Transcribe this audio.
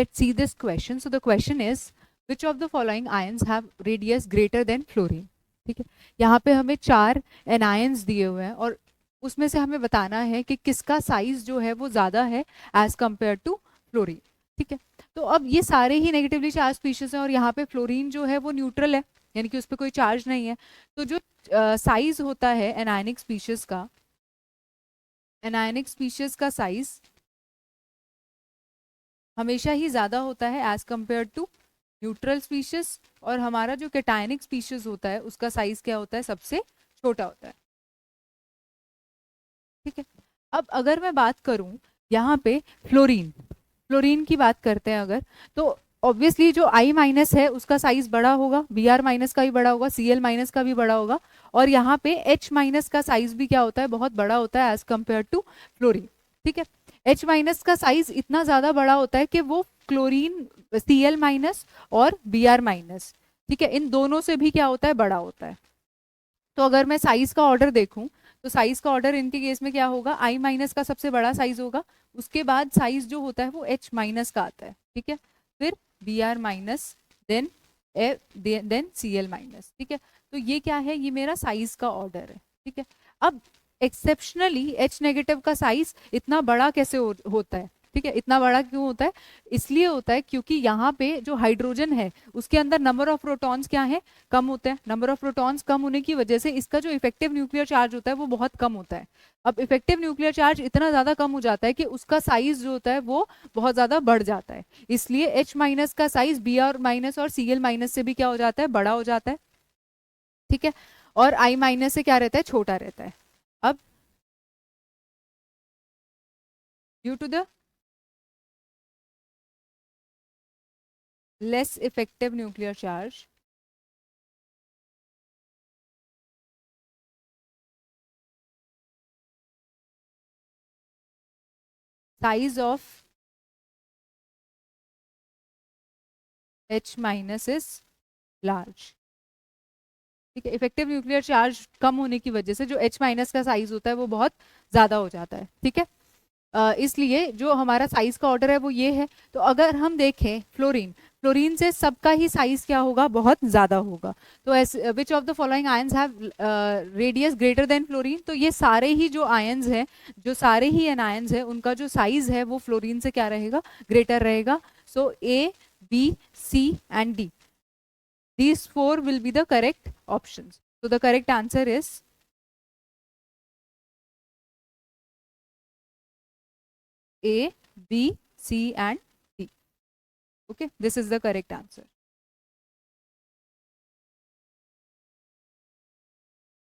let's see this question. So the question is, which of the following ions have radius greater than fluorine? ठीक है, यहाँ पे हमें 4 anions दिए हुए हैं और उसमें से हमें बताना है कि किसका साइज जो है वो ज्यादा है एज कंपेयर टू फ्लोरीन. ठीक है, तो अब ये सारे ही नेगेटिवली चार्ज स्पीशीज हैं और यहाँ पे फ्लोरीन जो है वो न्यूट्रल है, यानी कि उस पर कोई चार्ज नहीं है. तो जो साइज होता है एनायनिक स्पीशीज का, एनायनिक स्पीशीज का साइज हमेशा ही ज्यादा होता है as compare to neutral species, और हमारा जो कैटायनिक स्पीशीज होता है उसका साइज क्या होता है, सबसे छोटा होता है. ठीक है, अब अगर मैं बात करूं यहाँ पे फ्लोरीन, फ्लोरीन की बात करते हैं अगर, तो ऑब्वियसली जो I माइनस है उसका साइज बड़ा होगा, Br माइनस का भी बड़ा होगा, Cl माइनस का भी बड़ा होगा, और यहाँ पे H माइनस का साइज भी क्या होता है, बहुत बड़ा होता है एज कंपेयर टू फ्लोरीन. ठीक है, H माइनस का साइज इतना ज्यादा बड़ा होता है कि वो क्लोरीन, Cl माइनस और Br माइनस, ठीक है, इन दोनों से भी क्या होता है, बड़ा होता है. तो अगर मैं साइज का ऑर्डर देखूं तो साइज का ऑर्डर इनके केस में क्या होगा, I माइनस का सबसे बड़ा साइज होगा, उसके बाद साइज जो होता है वो H माइनस का आता है. ठीक है, फिर Br minus, then then Cl minus. ठीक है, तो ये क्या है, ये मेरा साइज का ऑर्डर है. ठीक है, अब एक्सेप्शनली H नेगेटिव का साइज इतना बड़ा कैसे होता है. ठीक है, इतना बड़ा क्यों होता है, इसलिए होता है क्योंकि यहाँ पे जो हाइड्रोजन है उसके अंदर नंबर ऑफ प्रोटॉन्स क्या है, कम होते हैं. नंबर ऑफ प्रोटॉन्स कम होने की वजह से इसका जो इफेक्टिव न्यूक्लियर चार्ज होता है वो बहुत कम होता है. अब इफेक्टिव न्यूक्लियर चार्ज इतना ज्यादा कम हो जाता है कि उसका साइज जो होता है वो बहुत ज्यादा बढ़ जाता है, इसलिए H माइनस का साइज Br माइनस और Cl माइनस से भी क्या हो जाता है, बड़ा हो जाता है. ठीक है, और I माइनस से क्या रहता है, छोटा रहता है. अब due to the less effective nuclear charge, size of H minus is large. ठीक है, इफेक्टिव न्यूक्लियर चार्ज कम होने की वजह से जो H माइनस का साइज होता है वो बहुत ज्यादा हो जाता है. ठीक है, इसलिए जो हमारा साइज का ऑर्डर है वो ये है. तो अगर हम देखें फ्लोरीन, फ्लोरीन से सबका ही साइज क्या होगा, बहुत ज्यादा होगा. तो which of the following ions have radius greater than fluorine, तो ये सारे ही जो आयंस हैं, जो सारे ही एनायंस हैं, उनका जो साइज है वो फ्लोरीन से क्या रहेगा, ग्रेटर रहेगा. सो A, B, C and D, these 4 will be the correct options. So the correct answer is A, B, C and D. Okay, this is the correct answer.